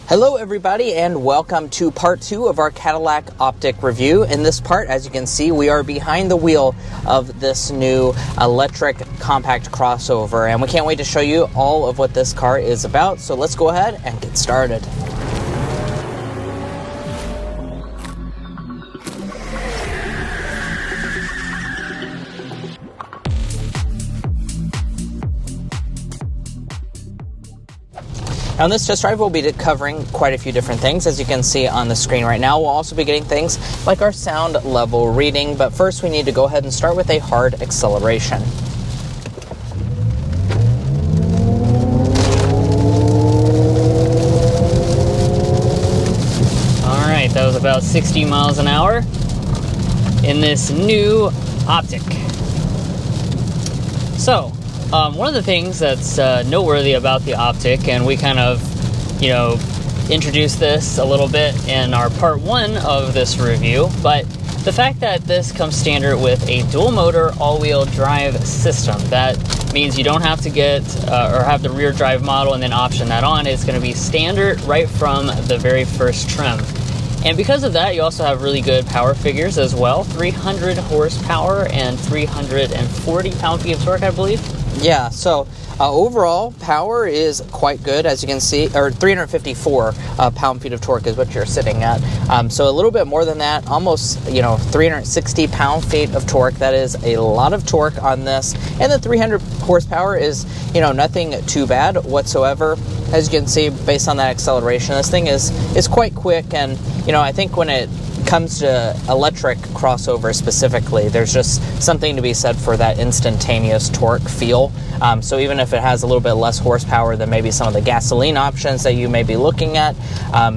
Hello everybody and welcome to part 2 of our Cadillac OPTIQ review. In this part, as you can see, we are behind the wheel of this new electric compact crossover, and we can't wait to show you all of what this car is about. So let's go ahead and get started. Now in this test drive, we'll be covering quite a few different things, as you can see on the screen right now. We'll also be getting things like our sound level reading, but first we need to go ahead and start with a hard acceleration. Alright, that was about 60 miles an hour in this new OPTIQ. So, one of the things that's noteworthy about the OPTIQ, and we kind of, introduced this a little bit in our part 1 of this review, but the fact that this comes standard with a dual motor all-wheel drive system. That means you don't have to get or have the rear drive model and then option that on. It's going to be standard right from the very first trim. And because of that, you also have really good power figures as well. 300 horsepower and 340 pound-feet of torque, I believe. Yeah, so overall power is quite good, as you can see, or 354 pound-feet of torque is what you're sitting at. So a little bit more than that, almost 360 pound-feet of torque. That is a lot of torque on this, and the 300 horsepower is nothing too bad whatsoever. As you can see, based on that acceleration, this thing is quite quick, and I think when it comes to electric crossover specifically, there's just something to be said for that instantaneous torque feel. So even if it has a little bit less horsepower than maybe some of the gasoline options that you may be looking at,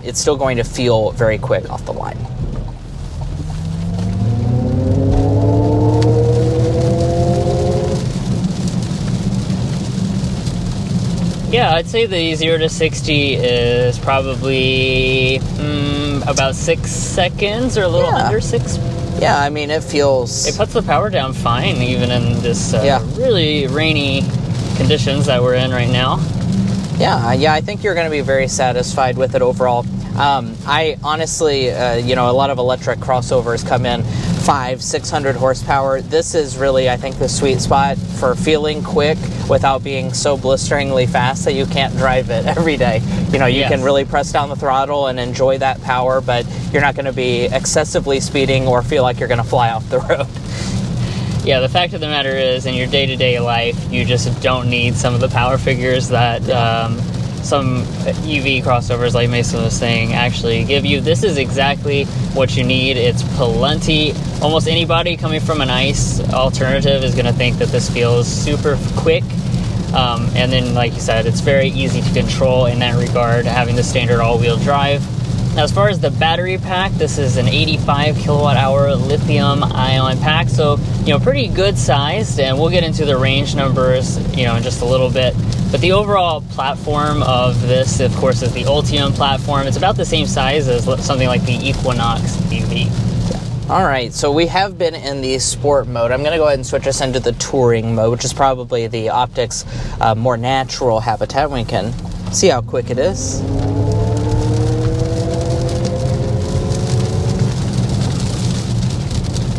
it's still going to feel very quick off the line. Yeah, I'd say the 0 to 60 is probably about 6 seconds or a little under 6. Yeah, I mean, it puts the power down fine, even in this really rainy conditions that we're in right now. Yeah, I think you're going to be very satisfied with it overall. I honestly, a lot of electric crossovers come in 500-600 horsepower. This is really, I think, the sweet spot for feeling quick without being so blisteringly fast that you can't drive it every day. You can really press down the throttle and enjoy that power, but you're not going to be excessively speeding or feel like you're going to fly off the road. Yeah, the fact of the matter is, in your day-to-day life, you just don't need some of the power figures that some EV crossovers, like Mason was saying, actually give you. This is exactly what you need. It's plenty. Almost anybody coming from an ICE alternative is going to think that this feels super quick. And then, like you said, it's very easy to control in that regard, having the standard all-wheel drive. As far as the battery pack, this is an 85 kilowatt hour lithium ion pack, so pretty good sized, and we'll get into the range numbers in just a little bit. But the overall platform of this, of course, is the Ultium platform. It's about the same size as something like the Equinox EV. All right, so we have been in the sport mode. I'm going to go ahead and switch us into the touring mode, which is probably the OPTIQ's more natural habitat. We can see how quick it is.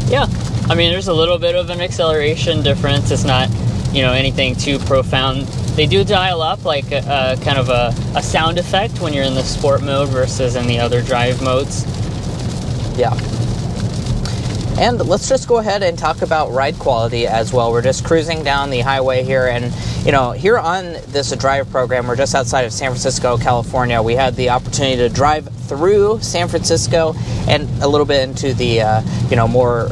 Yeah, I mean, there's a little bit of an acceleration difference. It's not, anything too profound. They do dial up like a kind of a sound effect when you're in the sport mode versus in the other drive modes. Yeah. And let's just go ahead and talk about ride quality as well. We're just cruising down the highway here, and here on this drive program, we're just outside of San Francisco, California. We had the opportunity to drive through San Francisco and a little bit into the more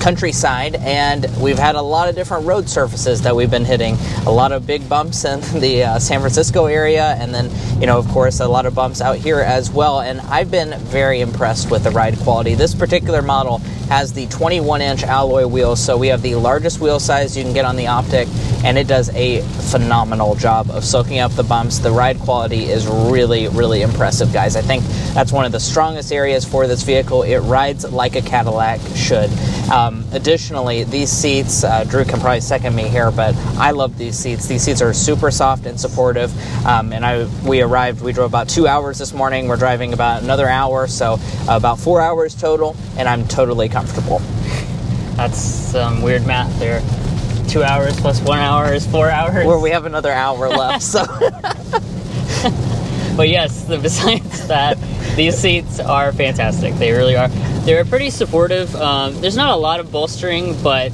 countryside, and we've had a lot of different road surfaces that we've been hitting. A lot of big bumps in the San Francisco area, and then of course a lot of bumps out here as well, and I've been very impressed with the ride quality. This particular model has the 21-inch alloy wheels, so we have the largest wheel size you can get on the OPTIQ, and it does a phenomenal job of soaking up the bumps. The ride quality is really, really impressive, guys. I think that's one of the strongest areas for this vehicle. It rides like a Cadillac should. Additionally, these seats, Drew can probably second me here, but I love these seats. These seats are super soft and supportive. We drove about 2 hours this morning. We're driving about another hour, so about 4 hours total, and I'm totally comfortable. That's some weird math there. 2 hours plus 1 hour is 4 hours. Well, we have another hour left, so. But yes, besides that, these seats are fantastic. They really are. They're pretty supportive. There's not a lot of bolstering, but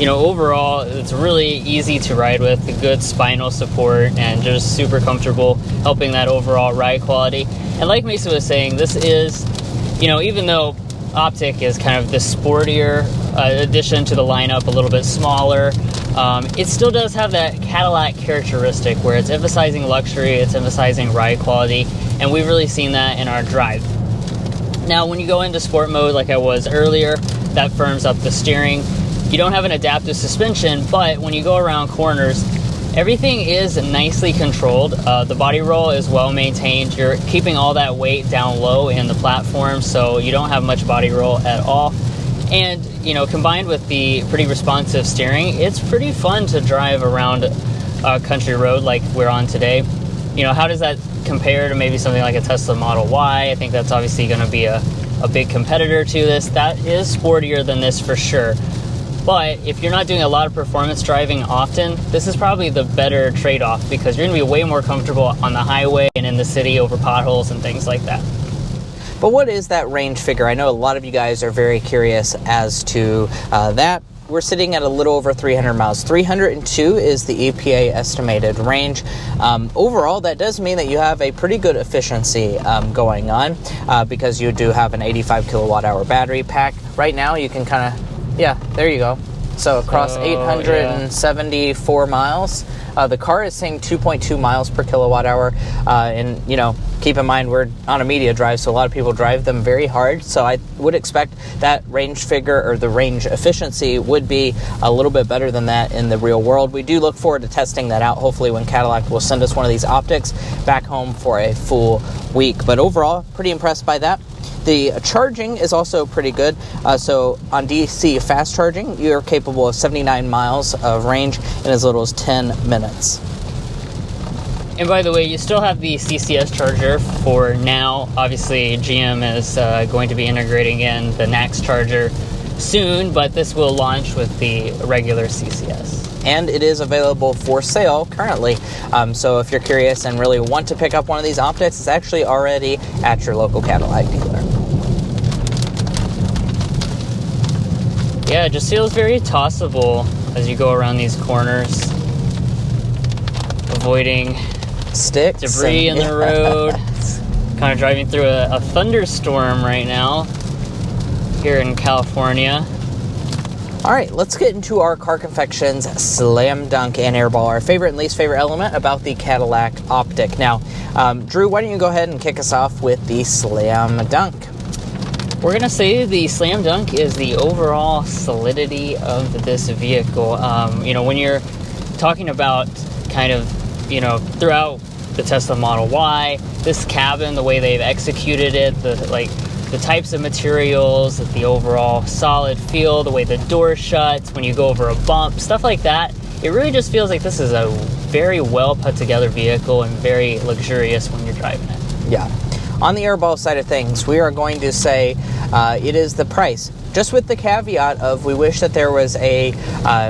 overall, it's really easy to ride with. A good spinal support and just super comfortable, helping that overall ride quality. And like Mesa was saying, this is, even though OPTIQ is kind of the sportier addition to the lineup, a little bit smaller, it still does have that Cadillac characteristic where it's emphasizing luxury, it's emphasizing ride quality, and we've really seen that in our drive. Now, when you go into sport mode like I was earlier, that firms up the steering. You don't have an adaptive suspension, but when you go around corners, everything is nicely controlled. The body roll is well maintained. You're keeping all that weight down low in the platform, so you don't have much body roll at all. And, combined with the pretty responsive steering, it's pretty fun to drive around a country road like we're on today. How does that compare to maybe something like a Tesla Model Y? I think that's obviously going to be a big competitor to this. That is sportier than this for sure. But if you're not doing a lot of performance driving often, this is probably the better trade-off because you're going to be way more comfortable on the highway and in the city over potholes and things like that. But what is that range figure? I know a lot of you guys are very curious as to that. We're sitting at a little over 300 miles. 302 is the EPA estimated range. Overall, that does mean that you have a pretty good efficiency going on because you do have an 85 kilowatt hour battery pack. Right now, you can kind of, there you go. So across 874 miles, the car is saying 2.2 miles per kilowatt hour. And, keep in mind, we're on a media drive, so a lot of people drive them very hard. So I would expect that range figure or the range efficiency would be a little bit better than that in the real world. We do look forward to testing that out, hopefully when Cadillac will send us one of these OPTIQs back home for a full week. But overall, pretty impressed by that. The charging is also pretty good. So on DC fast charging, you're capable of 79 miles of range in as little as 10 minutes. And by the way, you still have the CCS charger for now. Obviously, GM is going to be integrating in the NACS charger soon, but this will launch with the regular CCS. And it is available for sale currently. So if you're curious and really want to pick up one of these OPTIQs, it's actually already at your local Cadillac dealer. Yeah, it just feels very tossable as you go around these corners, avoiding sticks, debris in the road. Kind of driving through a thunderstorm right now here in California. All right, let's get into our Car Confections Slam Dunk and Airball, our favorite and least favorite element about the Cadillac OPTIQ. Now, Drew, why don't you go ahead and kick us off with the Slam Dunk? We're going to say the Slam Dunk is the overall solidity of this vehicle. When you're talking about kind of, throughout the Tesla Model Y, this cabin, the way they've executed it, the types of materials, the overall solid feel, the way the door shuts when you go over a bump, stuff like that, it really just feels like this is a very well put together vehicle and very luxurious when you're driving it. Yeah. On the Airball side of things, we are going to say it is the price. Just with the caveat of we wish that there was a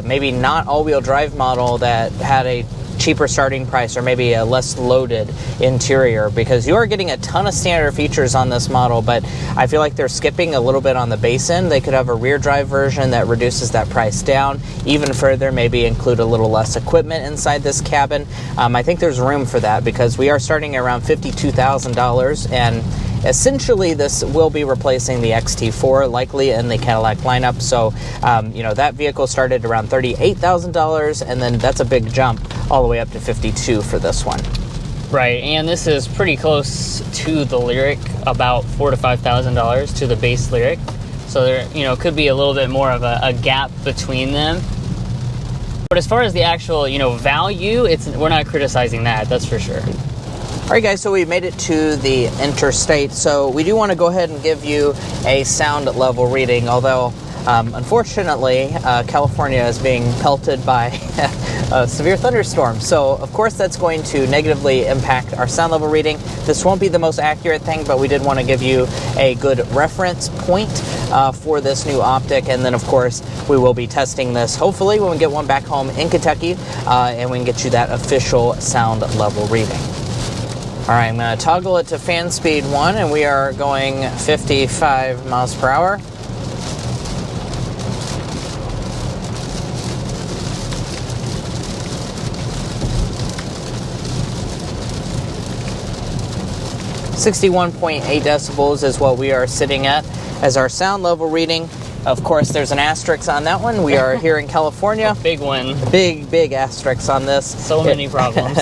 maybe not all-wheel drive model that had a cheaper starting price or maybe a less loaded interior, because you are getting a ton of standard features on this model, but I feel like they're skipping a little bit on the base end. They could have a rear drive version that reduces that price down even further, maybe include a little less equipment inside this cabin. I think there's room for that because we are starting around $52,000, and essentially this will be replacing the XT4 likely in the Cadillac lineup. So that vehicle started around $38,000, and then that's a big jump all the way up to $52,000 for this one. Right, and this is pretty close to the Lyriq, about $4,000 to $5,000 to the base Lyriq. So there, could be a little bit more of a gap between them. But as far as the actual, value, we're not criticizing that. That's for sure. All right, guys, so we made it to the interstate. So we do want to go ahead and give you a sound level reading, although Unfortunately, California is being pelted by a severe thunderstorm. So, of course, that's going to negatively impact our sound level reading. This won't be the most accurate thing, but we did want to give you a good reference point for this new Optic. And then, of course, we will be testing this, hopefully, when we get one back home in Kentucky, and we can get you that official sound level reading. All right, I'm going to toggle it to fan speed 1, and we are going 55 miles per hour. .8 decibels is what we are sitting at as our sound level reading. Of course, there's an asterisk on that one. We are here in California. Big one. Big asterisk on this. So many problems.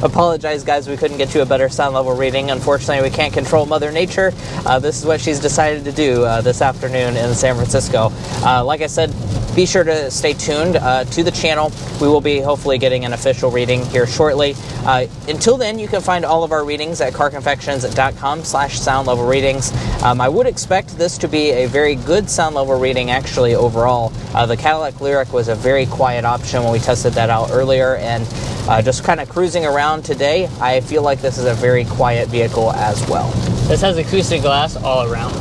Apologize, guys. We couldn't get you a better sound level reading. Unfortunately, we can't control Mother Nature. This is what she's decided to do this afternoon in San Francisco. Like I said, be sure to stay tuned to the channel. We will be hopefully getting an official reading here shortly. Until then, you can find all of our readings at carconfections.com/sound level readings. I would expect this to be a very good sound level reading actually overall. The Cadillac Lyric was a very quiet option when we tested that out earlier, and just kind of cruising around today, I feel like this is a very quiet vehicle as well. This has acoustic glass all around.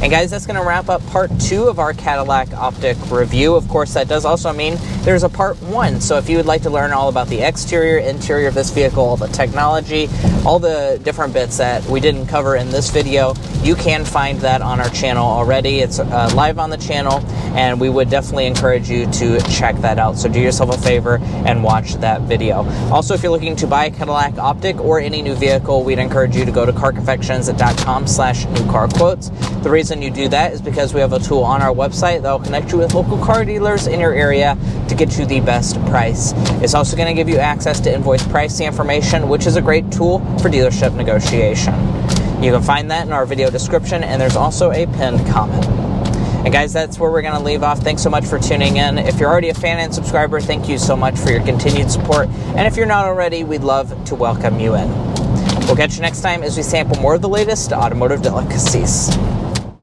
And guys, that's going to wrap up part 2 of our Cadillac OPTIQ review. Of course, that does also mean there's a part 1. So if you would like to learn all about the exterior, interior of this vehicle, all the technology, all the different bits that we didn't cover in this video, you can find that on our channel already. It's live on the channel, and we would definitely encourage you to check that out. So do yourself a favor and watch that video. Also, if you're looking to buy a Cadillac OPTIQ or any new vehicle, we'd encourage you to go to carconfections.com/newcarquotes. The reason you do that is because we have a tool on our website that will connect you with local car dealers in your area to get you the best price. It's also going to give you access to invoice pricing information, which is a great tool for dealership negotiation. You can find that in our video description, and there's also a pinned comment. And guys, that's where we're going to leave off. Thanks so much for tuning in. If you're already a fan and subscriber, thank you so much for your continued support. And if you're not already, we'd love to welcome you in. We'll catch you next time as we sample more of the latest automotive delicacies.